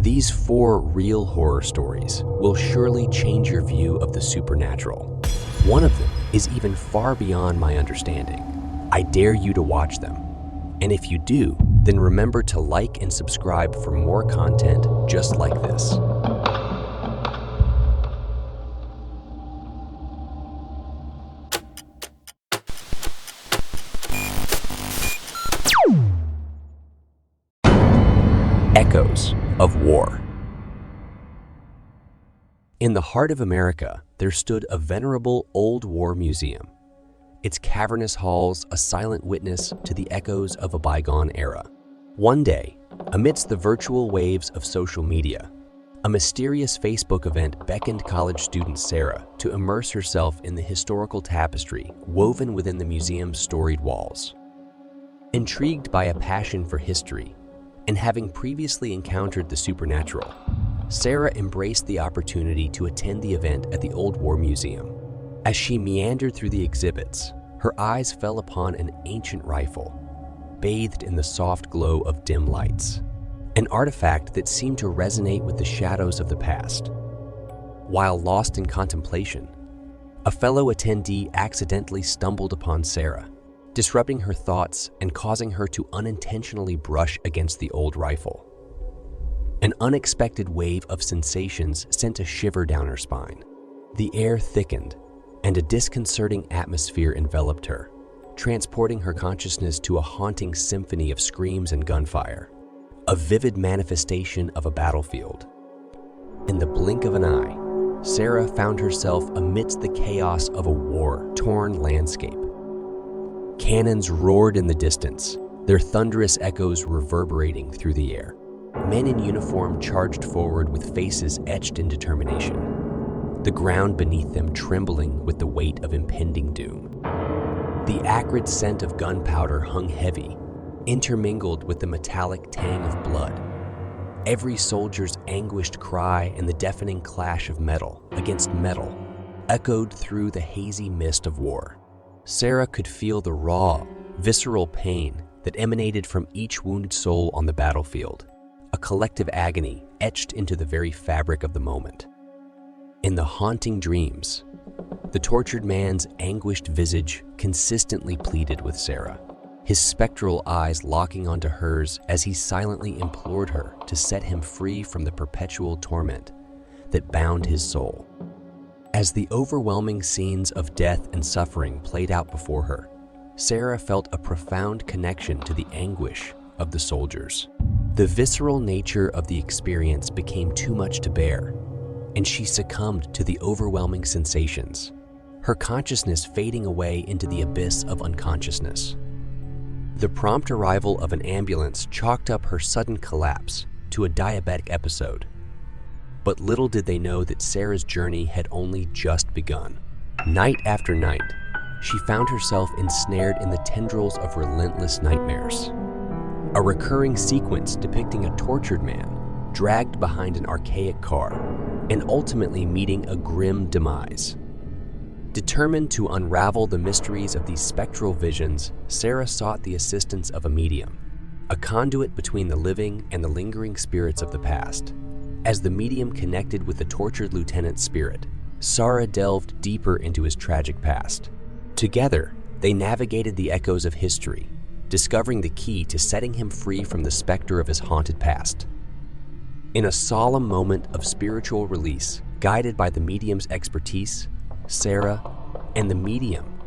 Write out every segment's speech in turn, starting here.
These 4 real horror stories will surely change your view of the supernatural. One of them is even far beyond my understanding. I dare you to watch them. And if you do, then remember to like and subscribe for more content just like this. Echoes of War. In the heart of America, there stood a venerable old war museum. Its cavernous halls a silent witness to the echoes of a bygone era. One day, amidst the virtual waves of social media, a mysterious Facebook event beckoned college student Sarah to immerse herself in the historical tapestry woven within the museum's storied walls. Intrigued by a passion for history, and having previously encountered the supernatural, Sarah embraced the opportunity to attend the event at the Old War Museum. As she meandered through the exhibits, her eyes fell upon an ancient rifle, bathed in the soft glow of dim lights, an artifact that seemed to resonate with the shadows of the past. While lost in contemplation, a fellow attendee accidentally stumbled upon Sarah, disrupting her thoughts and causing her to unintentionally brush against the old rifle. An unexpected wave of sensations sent a shiver down her spine. The air thickened, and a disconcerting atmosphere enveloped her, transporting her consciousness to a haunting symphony of screams and gunfire, a vivid manifestation of a battlefield. In the blink of an eye, Sarah found herself amidst the chaos of a war-torn landscape. Cannons roared in the distance, their thunderous echoes reverberating through the air. Men in uniform charged forward with faces etched in determination, the ground beneath them trembling with the weight of impending doom. The acrid scent of gunpowder hung heavy, intermingled with the metallic tang of blood. Every soldier's anguished cry and the deafening clash of metal against metal echoed through the hazy mist of war. Sarah could feel the raw, visceral pain that emanated from each wounded soul on the battlefield, a collective agony etched into the very fabric of the moment. In the haunting dreams, the tortured man's anguished visage consistently pleaded with Sarah, his spectral eyes locking onto hers as he silently implored her to set him free from the perpetual torment that bound his soul. As the overwhelming scenes of death and suffering played out before her, Sarah felt a profound connection to the anguish of the soldiers. The visceral nature of the experience became too much to bear, and she succumbed to the overwhelming sensations, her consciousness fading away into the abyss of unconsciousness. The prompt arrival of an ambulance chalked up her sudden collapse to a diabetic episode. But little did they know that Sarah's journey had only just begun. Night after night, she found herself ensnared in the tendrils of relentless nightmares. A recurring sequence depicting a tortured man dragged behind an archaic car and ultimately meeting a grim demise. Determined to unravel the mysteries of these spectral visions, Sarah sought the assistance of a medium, a conduit between the living and the lingering spirits of the past. As the medium connected with the tortured lieutenant's spirit, Sarah delved deeper into his tragic past. Together, they navigated the echoes of history, discovering the key to setting him free from the specter of his haunted past. In a solemn moment of spiritual release, guided by the medium's expertise, Sarah and the medium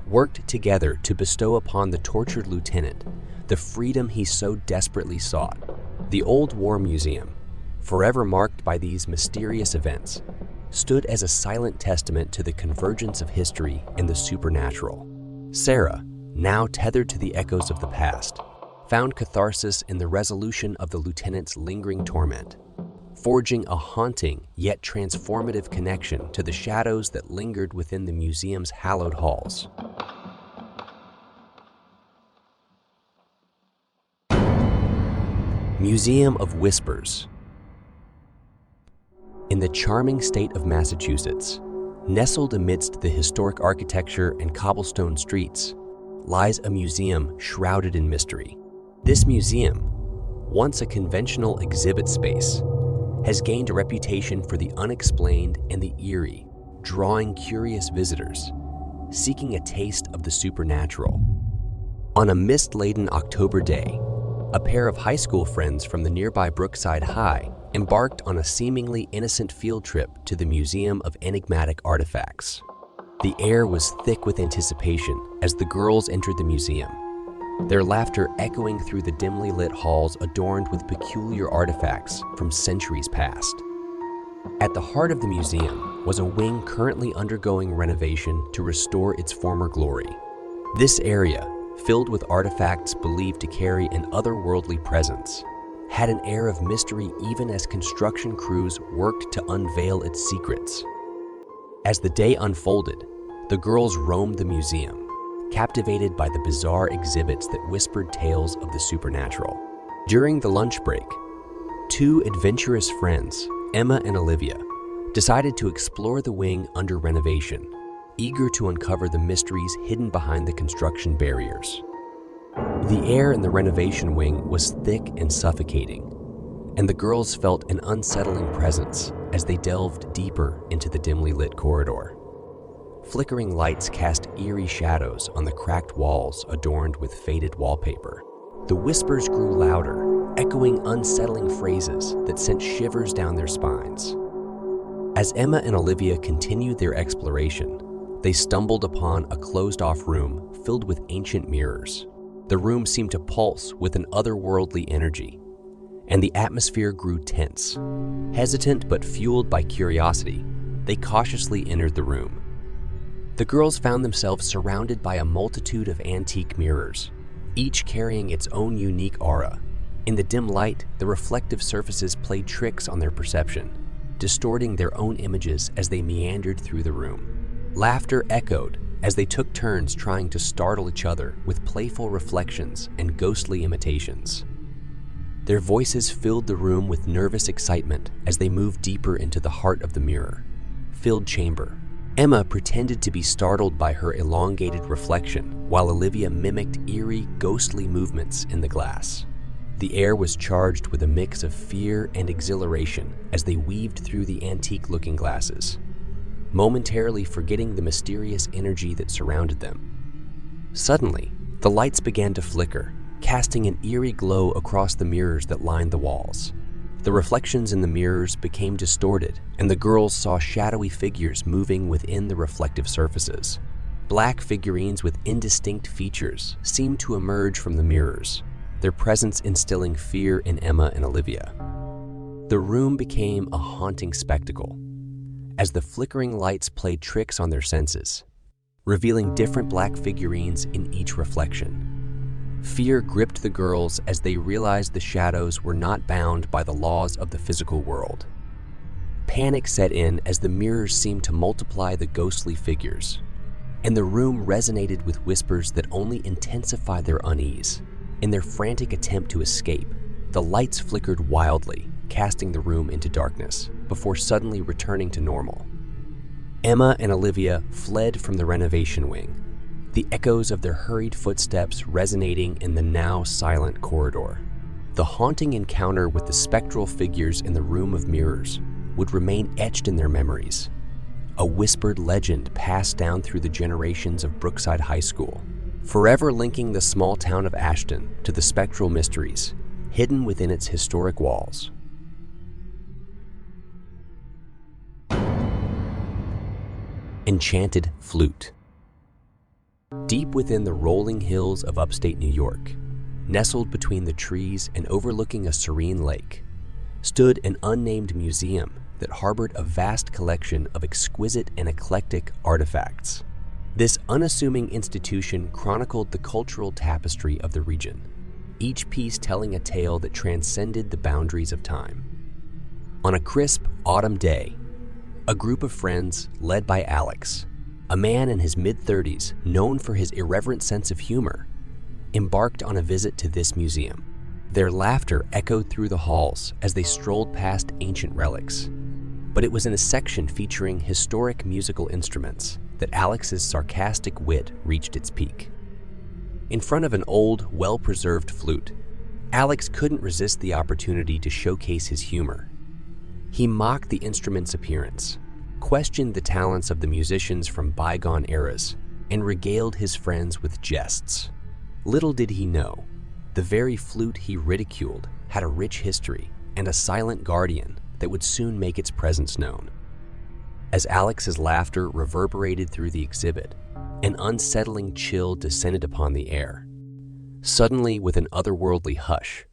worked together to bestow upon the tortured lieutenant the freedom he so desperately sought. The Old War Museum, forever marked by these mysterious events, stood as a silent testament to the convergence of history and the supernatural. Sarah, now tethered to the echoes of the past, found catharsis in the resolution of the lieutenant's lingering torment, forging a haunting yet transformative connection to the shadows that lingered within the museum's hallowed halls. Museum of Whispers. In the charming state of Massachusetts, nestled amidst the historic architecture and cobblestone streets, lies a museum shrouded in mystery. This museum, once a conventional exhibit space, has gained a reputation for the unexplained and the eerie, drawing curious visitors seeking a taste of the supernatural. On a mist-laden October day, a pair of high school friends from the nearby Brookside High embarked on a seemingly innocent field trip to the Museum of Enigmatic Artifacts. The air was thick with anticipation as the girls entered the museum, their laughter echoing through the dimly lit halls adorned with peculiar artifacts from centuries past. At the heart of the museum was a wing currently undergoing renovation to restore its former glory. This area, filled with artifacts believed to carry an otherworldly presence, had an air of mystery even as construction crews worked to unveil its secrets. As the day unfolded, the girls roamed the museum, captivated by the bizarre exhibits that whispered tales of the supernatural. During the lunch break, two adventurous friends, Emma and Olivia, decided to explore the wing under renovation, eager to uncover the mysteries hidden behind the construction barriers. The air in the renovation wing was thick and suffocating, and the girls felt an unsettling presence as they delved deeper into the dimly lit corridor. Flickering lights cast eerie shadows on the cracked walls adorned with faded wallpaper. The whispers grew louder, echoing unsettling phrases that sent shivers down their spines. As Emma and Olivia continued their exploration, they stumbled upon a closed-off room filled with ancient mirrors. The room seemed to pulse with an otherworldly energy, and the atmosphere grew tense. Hesitant but fueled by curiosity, they cautiously entered the room. The girls found themselves surrounded by a multitude of antique mirrors, each carrying its own unique aura. In the dim light, the reflective surfaces played tricks on their perception, distorting their own images as they meandered through the room. Laughter echoed as they took turns trying to startle each other with playful reflections and ghostly imitations. Their voices filled the room with nervous excitement as they moved deeper into the heart of the mirror-filled chamber. Emma pretended to be startled by her elongated reflection, while Olivia mimicked eerie, ghostly movements in the glass. The air was charged with a mix of fear and exhilaration as they weaved through the antique-looking glasses, momentarily forgetting the mysterious energy that surrounded them. Suddenly, the lights began to flicker, casting an eerie glow across the mirrors that lined the walls. The reflections in the mirrors became distorted, and the girls saw shadowy figures moving within the reflective surfaces. Black figurines with indistinct features seemed to emerge from the mirrors, their presence instilling fear in Emma and Olivia. The room became a haunting spectacle, as the flickering lights played tricks on their senses, revealing different black figurines in each reflection. Fear gripped the girls as they realized the shadows were not bound by the laws of the physical world. Panic set in as the mirrors seemed to multiply the ghostly figures, and the room resonated with whispers that only intensified their unease. In their frantic attempt to escape, the lights flickered wildly, casting the room into darkness, before suddenly returning to normal. Emma and Olivia fled from the renovation wing, the echoes of their hurried footsteps resonating in the now silent corridor. The haunting encounter with the spectral figures in the room of mirrors would remain etched in their memories, a whispered legend passed down through the generations of Brookside High School, forever linking the small town of Ashton to the spectral mysteries hidden within its historic walls. Enchanted Flute. Deep within the rolling hills of upstate New York, nestled between the trees and overlooking a serene lake, stood an unnamed museum that harbored a vast collection of exquisite and eclectic artifacts. This unassuming institution chronicled the cultural tapestry of the region, each piece telling a tale that transcended the boundaries of time. On a crisp autumn day, a group of friends led by Alex, a man in his mid-30s known for his irreverent sense of humor, embarked on a visit to this museum. Their laughter echoed through the halls as they strolled past ancient relics, but it was in a section featuring historic musical instruments that Alex's sarcastic wit reached its peak. In front of an old, well-preserved flute, Alex couldn't resist the opportunity to showcase his humor. He mocked the instrument's appearance, questioned the talents of the musicians from bygone eras, and regaled his friends with jests. Little did he know, the very flute he ridiculed had a rich history and a silent guardian that would soon make its presence known. As Alex's laughter reverberated through the exhibit, an unsettling chill descended upon the air. Suddenly, with an otherworldly hush,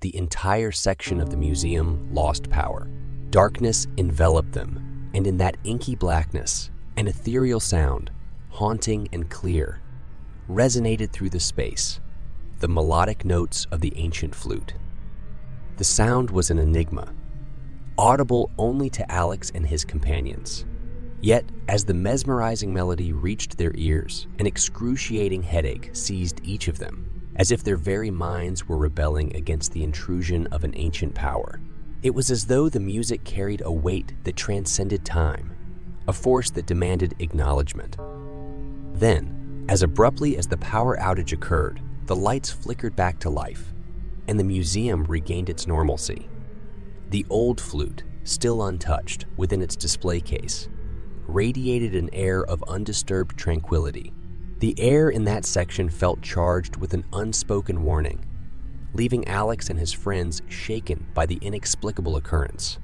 the entire section of the museum lost power. Darkness enveloped them, and in that inky blackness, an ethereal sound, haunting and clear, resonated through the space, the melodic notes of the ancient flute. The sound was an enigma, audible only to Alex and his companions. Yet, as the mesmerizing melody reached their ears, an excruciating headache seized each of them, as if their very minds were rebelling against the intrusion of an ancient power. It was as though the music carried a weight that transcended time, a force that demanded acknowledgement. Then, as abruptly as the power outage occurred, the lights flickered back to life, and the museum regained its normalcy. The old flute, still untouched within its display case, radiated an air of undisturbed tranquility. The air in that section felt charged with an unspoken warning, leaving Alex and his friends shaken by the inexplicable occurrence.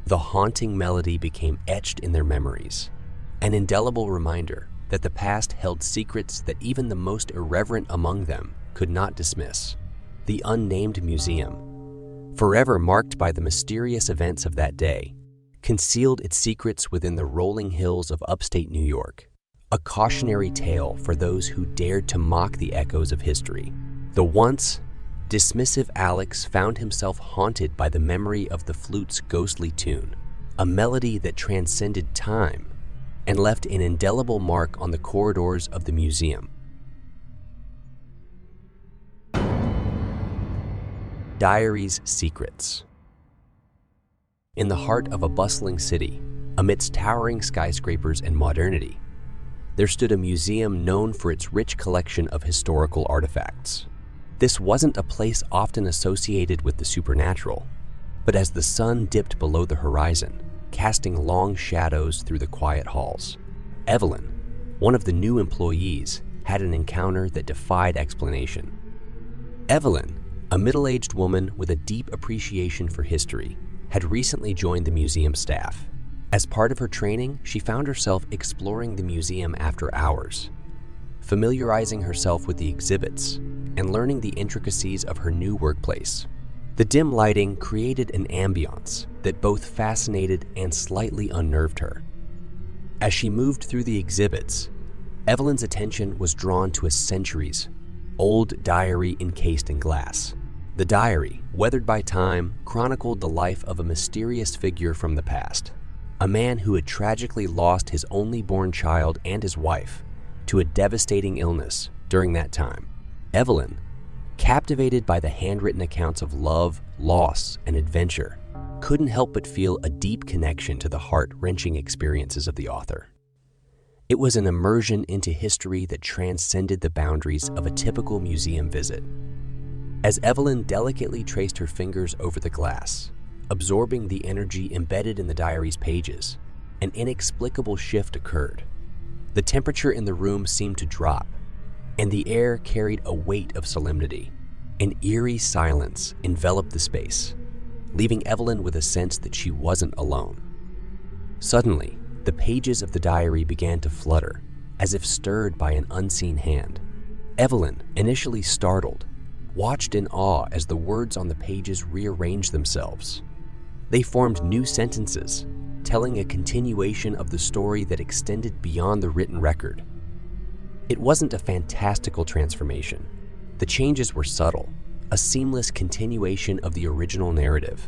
The haunting melody became etched in their memories, an indelible reminder that the past held secrets that even the most irreverent among them could not dismiss. The unnamed museum, forever marked by the mysterious events of that day, concealed its secrets within the rolling hills of upstate New York, a cautionary tale for those who dared to mock the echoes of history. The once dismissive Alex found himself haunted by the memory of the flute's ghostly tune, a melody that transcended time and left an indelible mark on the corridors of the museum. Diary's secrets. In the heart of a bustling city, amidst towering skyscrapers and modernity, there stood a museum known for its rich collection of historical artifacts. This wasn't a place often associated with the supernatural, but as the sun dipped below the horizon, casting long shadows through the quiet halls, Evelyn, one of the new employees, had an encounter that defied explanation. Evelyn, a middle-aged woman with a deep appreciation for history, had recently joined the museum staff. As part of her training, she found herself exploring the museum after hours, familiarizing herself with the exhibits and learning the intricacies of her new workplace. The dim lighting created an ambiance that both fascinated and slightly unnerved her. As she moved through the exhibits, Evelyn's attention was drawn to a centuries-old diary encased in glass. The diary, weathered by time, chronicled the life of a mysterious figure from the past, a man who had tragically lost his only born child and his wife to a devastating illness during that time. Evelyn, captivated by the handwritten accounts of love, loss, and adventure, couldn't help but feel a deep connection to the heart-wrenching experiences of the author. It was an immersion into history that transcended the boundaries of a typical museum visit. As Evelyn delicately traced her fingers over the glass, absorbing the energy embedded in the diary's pages, an inexplicable shift occurred. The temperature in the room seemed to drop, and the air carried a weight of solemnity. An eerie silence enveloped the space, leaving Evelyn with a sense that she wasn't alone. Suddenly, the pages of the diary began to flutter, as if stirred by an unseen hand. Evelyn, initially startled, watched in awe as the words on the pages rearranged themselves. They formed new sentences, telling a continuation of the story that extended beyond the written record. It wasn't a fantastical transformation. The changes were subtle, a seamless continuation of the original narrative.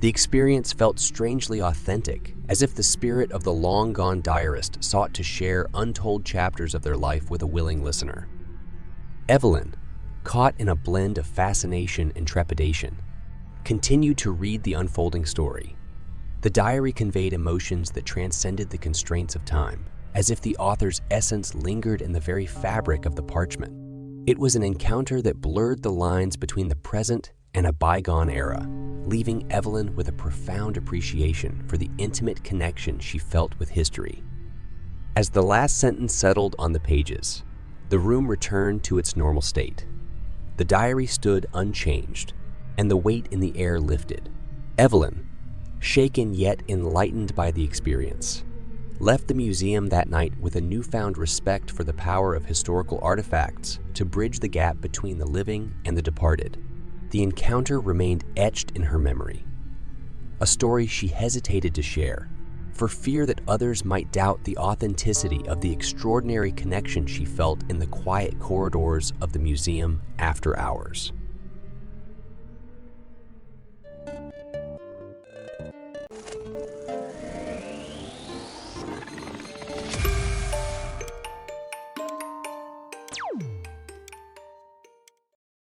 The experience felt strangely authentic, as if the spirit of the long-gone diarist sought to share untold chapters of their life with a willing listener. Evelyn, caught in a blend of fascination and trepidation, continued to read the unfolding story. The diary conveyed emotions that transcended the constraints of time, as if the author's essence lingered in the very fabric of the parchment. It was an encounter that blurred the lines between the present and a bygone era, leaving Evelyn with a profound appreciation for the intimate connection she felt with history. As the last sentence settled on the pages, the room returned to its normal state. The diary stood unchanged, and the weight in the air lifted. Evelyn, shaken yet enlightened by the experience, left the museum that night with a newfound respect for the power of historical artifacts to bridge the gap between the living and the departed. The encounter remained etched in her memory, a story she hesitated to share, for fear that others might doubt the authenticity of the extraordinary connection she felt in the quiet corridors of the museum after hours.